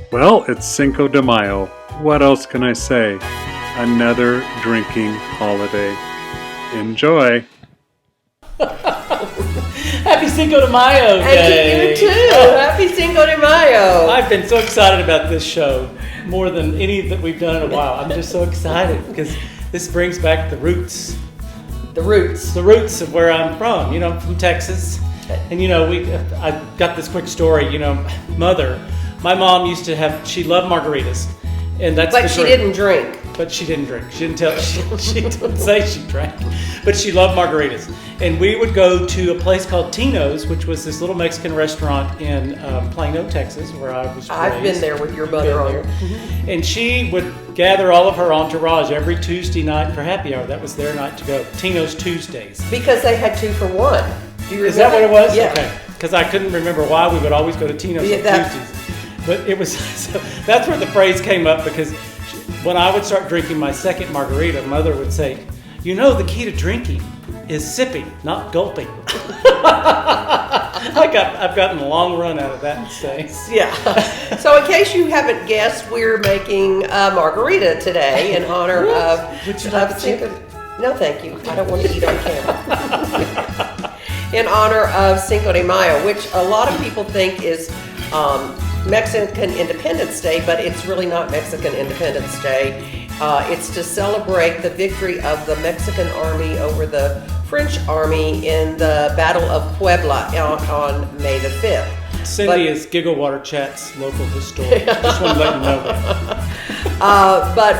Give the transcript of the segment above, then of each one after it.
Well, it's Cinco de Mayo. What else can I say? Another drinking holiday. Enjoy. Happy Cinco de Mayo Day! And to you too! Happy Cinco de Mayo! I've been so excited about this show, more than any that we've done in a while. I'm just so excited because this brings back the roots. The roots. The roots of where I'm from. You know, I'm from Texas. And you know, I got this quick story, you know, my mom used to she loved margaritas. And that's But she didn't drink. But she didn't drink. She didn't say she drank. But she loved margaritas. And we would go to a place called Tino's, which was this little Mexican restaurant in Plano, Texas, where I was raised. I've been there with your mother on. And she would gather all of her entourage every Tuesday night for happy hour. That was their night to go. Tino's Tuesdays. Because they had 2 for 1. Do you remember? Is that what it was? Yeah. Okay. Because I couldn't remember why we would always go to Tino's on Tuesdays. But it was, so that's where the phrase came up, because when I would start drinking my second margarita, Mother would say, you know, the key to drinking is sipping, not gulping. I've gotten a long run out of that saying. Yeah. So in case you haven't guessed, we're making a margarita today in honor of... Would you like Cinco? No, thank you. I don't want to eat on camera. In honor of Cinco de Mayo, which a lot of people think is Mexican Independence Day, but it's really not Mexican Independence Day. It's to celebrate the victory of the Mexican army over the French army in the Battle of Puebla on May the 5th. Cindy is Giggle Water Chat's local historian. Just want to let you know that. But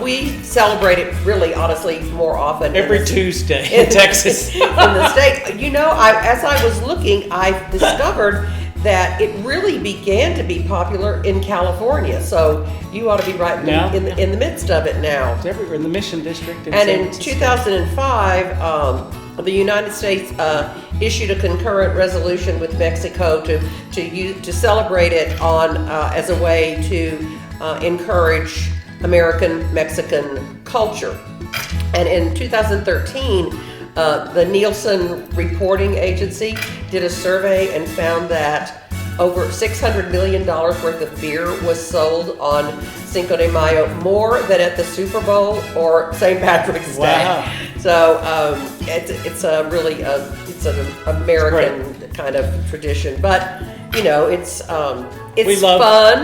we celebrate it really, honestly, more often. Every Tuesday in Texas. In the state. You know, as I was looking, I discovered that it really began to be popular in California. So you ought to be right in the midst of it now. It's everywhere in the Mission District. And in 2005, the United States issued a concurrent resolution with Mexico to celebrate it on as a way to encourage American-Mexican culture. And in 2013, the Nielsen Reporting Agency did a survey and found that over $600 million worth of beer was sold on Cinco de Mayo, more than at the Super Bowl or St. Patrick's Day. Wow. So it's an American kind of tradition, but you know it's fun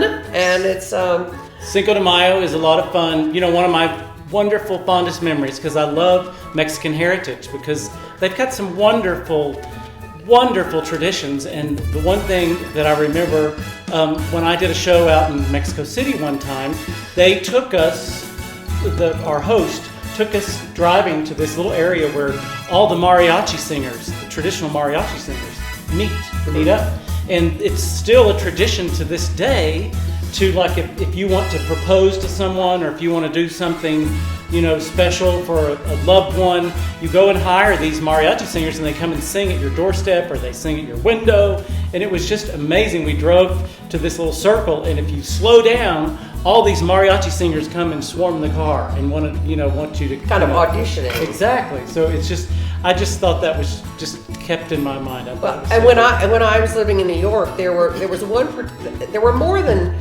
and it's Cinco de Mayo is a lot of fun. You know, one of my wonderful fondest memories, because I love Mexican heritage, because they've got some wonderful traditions. And the one thing that I remember when I did a show out in Mexico City one time, they took us, our host took us driving to this little area where all the mariachi singers, the traditional mariachi singers, meet up. And it's still a tradition to this day to, like, if you want to propose to someone, or if you want to do something, you know, special for a loved one, you go and hire these mariachi singers, and they come and sing at your doorstep, or they sing at your window. And it was just amazing. We drove to this little circle, and if you slow down, all these mariachi singers come and swarm the car and want you to kind of auditioning. Exactly. So it's just, I just thought that was just kept in my mind. And when I was living in New York, there were more than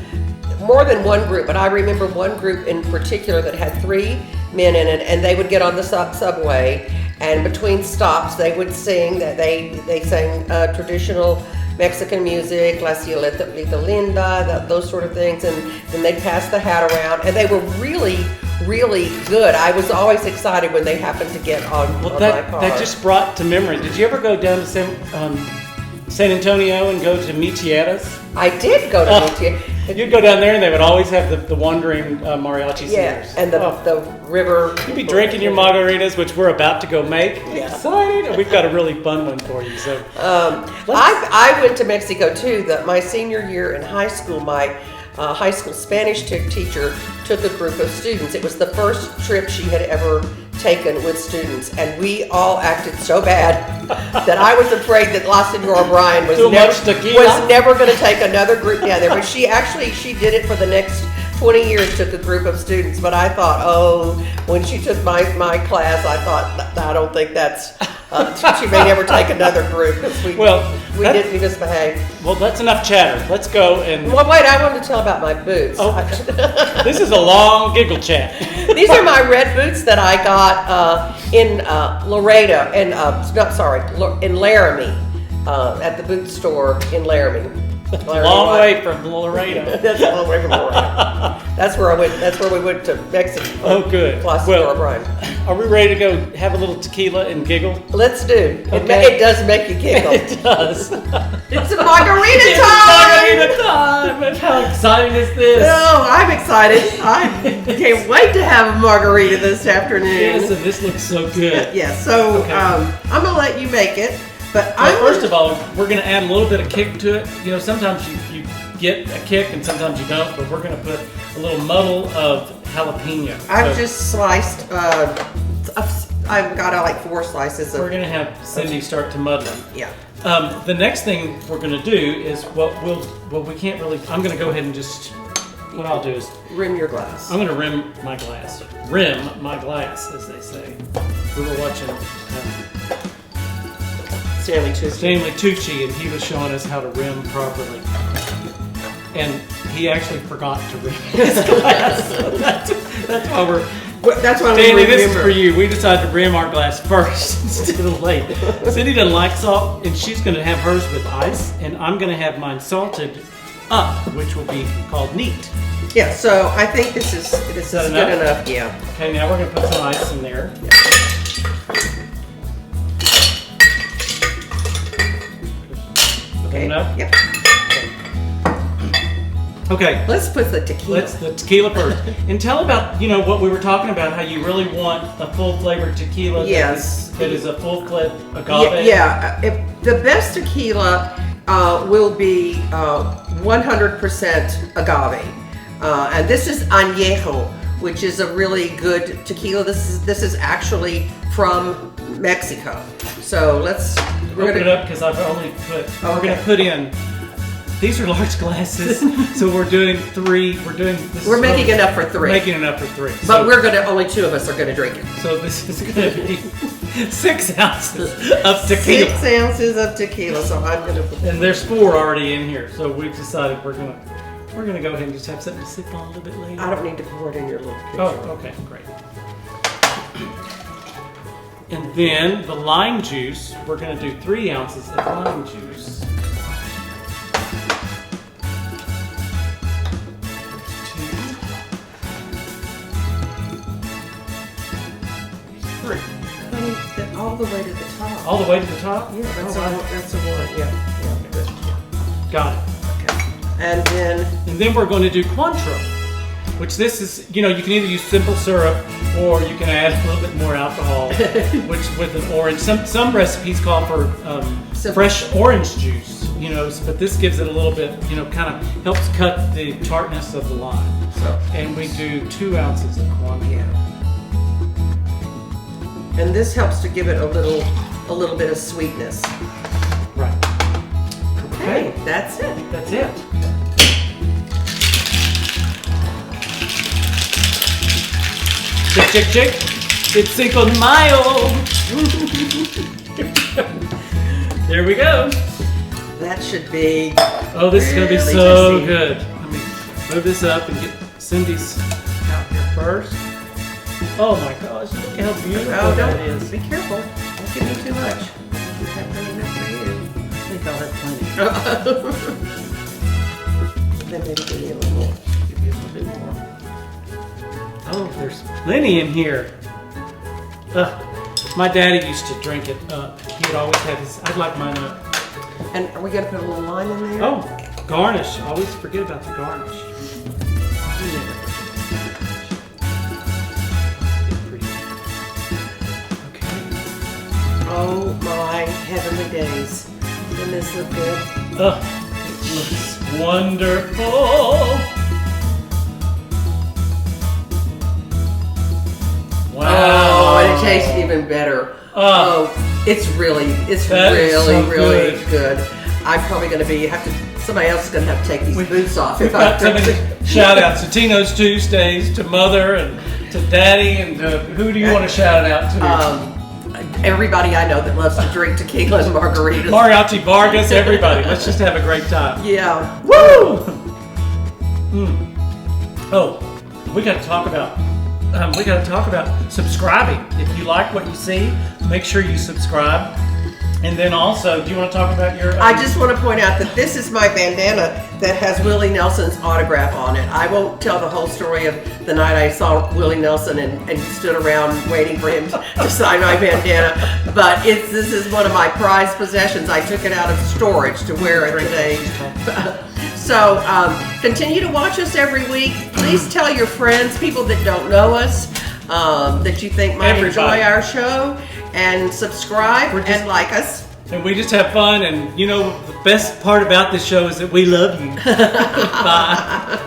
one group, but I remember one group in particular that had 3 men in it, and they would get on the subway, and between stops they would sing. That they sang traditional Mexican music, La Cielita Linda, those sort of things, and then they'd pass the hat around, and they were really, really good. I was always excited when they happened to get on my car. That just brought to memory. Did you ever go down to San Antonio and go to Michieras? I did go to Michieras. You'd go down there, and they would always have the wandering mariachi singers. Yeah, and the river. You'd be drinking your margaritas, which we're about to go make. Yeah. Excited! And we've got a really fun one for you. So, I went to Mexico too. My senior year in high school, my high school Spanish teacher took a group of students. It was the first trip she had ever taken with students, and we all acted so bad that I was afraid that La Senora O'Brien was never going to take another group down there. But she did it for the next 20 years, took a group of students. But I thought, when she took my class, I thought, I don't think that's She may never take another group because we misbehaved. Well, that's enough chatter. Let's go and. Well, wait, I wanted to tell about my boots. Oh, this is a long giggle chat. These are my red boots that I got in Laredo, in Laramie, at the boot store in Laramie. Long way from Laredo. That's a long way from Laredo. That's where I went. That's where we went to Mexico. Oh, good. Plus, Brian. Are we ready to go have a little tequila and giggle? Let's do. Okay. It does make you giggle. It does. It's a margarita time. Margarita time. How exciting is this? Oh, I'm excited. I can't wait to have a margarita this afternoon. Yes, and this looks so good. Yeah. So Okay. I'm gonna let you make it. But First of all, we're going to add a little bit of kick to it. You know, sometimes you get a kick and sometimes you don't, but we're going to put a little muddle of jalapeno. I've just sliced, I've got like 4 slices We're of, going to have Cindy start to muddle them. yeah. The next thing we're going to do is we can't really, I'm going to go ahead and just, what I'll do is, Rim your glass. I'm going to rim my glass. Rim my glass, as they say. We were watching Stanley Tucci, and he was showing us how to rim properly. And he actually forgot to rim his glass. That's why Stanley, this is for you. We decided to rim our glass first instead of later. Cindy doesn't like salt, and she's going to have hers with ice, and I'm going to have mine salted up, which will be called neat. Yeah, so I think this is good enough. Yeah. Okay, now we're going to put some ice in there. Okay. Enough? Yep. Okay. Let's put the tequila. The tequila first. And tell about, what we were talking about, how you really want a full flavored tequila. Yes. That is a full flavored agave. Yeah. The best tequila will be 100% agave. And this is añejo, which is a really good tequila. This is actually from Mexico. So We're gonna open it up because I've only put. We're gonna put in. These are large glasses, so we're doing 3. We're making enough for 3. We're making enough for 3. But only 2 of us are gonna drink it. So this is gonna be 6 ounces of tequila. 6 ounces of tequila. So I'm gonna. And there's 4 already in here. So we've decided we're gonna go ahead and just have something to sip on a little bit later. I don't need to pour it in your little pitcher. Oh, okay, great. And then the lime juice, we're going to do 3 ounces of lime juice. 2, 3. All the way to the top. All the way to the top? Yeah, that's a one. Yeah, good. Got it. Okay. And then we're going to do Cointreau, which this is, you can either use simple syrup or you can add a little bit more alcohol, which with an orange. Some recipes call for fresh orange juice, but this gives it a little bit, kind of helps cut the tartness of the lime. So, and we do 2 ounces of Cointreau. Yeah. And this helps to give it a little bit of sweetness. Right. Okay, that's it. That's it. Check. It's Cinco de Mayo. There we go. That should be. Oh, this is going to be really so tasty. good. Let me move this up and get Cindy's out here first. Oh my gosh, look how beautiful that is. Be careful. Don't give me too much. You have plenty enough for you. I think I'll have plenty. Then maybe give me a little more. Give you a little bit more. Oh, there's plenty in here. My daddy used to drink it up. He'd always have his. I'd like mine up. And are we going to put a little lime in there? Oh, garnish. I always forget about the garnish. Okay. Oh my heavenly days. Doesn't this look good? It looks wonderful. Wow. Oh, and it tastes even better. It's really good. I'm probably going to somebody else is going to have to take these boots off. We've got so many shout outs to Tino's Tuesdays, to Mother, and to Daddy, and who do you want to shout it out to? everybody I know that loves to drink tequila and margaritas. Mariachi Vargas, everybody. Let's just have a great time. Yeah. Woo! Oh, we got to talk about subscribing. If you like what you see, make sure you subscribe. And then also, do you want to talk about your... I just want to point out that this is my bandana that has Willie Nelson's autograph on it. I won't tell the whole story of the night I saw Willie Nelson and stood around waiting for him to sign my bandana, but this is one of my prized possessions. I took it out of storage to wear it today. So continue to watch us every week. Please tell your friends, people that don't know us, that you think might enjoy our show, and subscribe and like us. And we just have fun, and you know, the best part about this show is that we love you. Bye.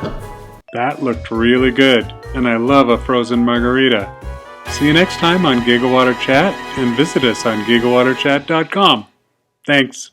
That looked really good, and I love a frozen margarita. See you next time on Giggle Water Chat, and visit us on gigglewaterchat.com. Thanks.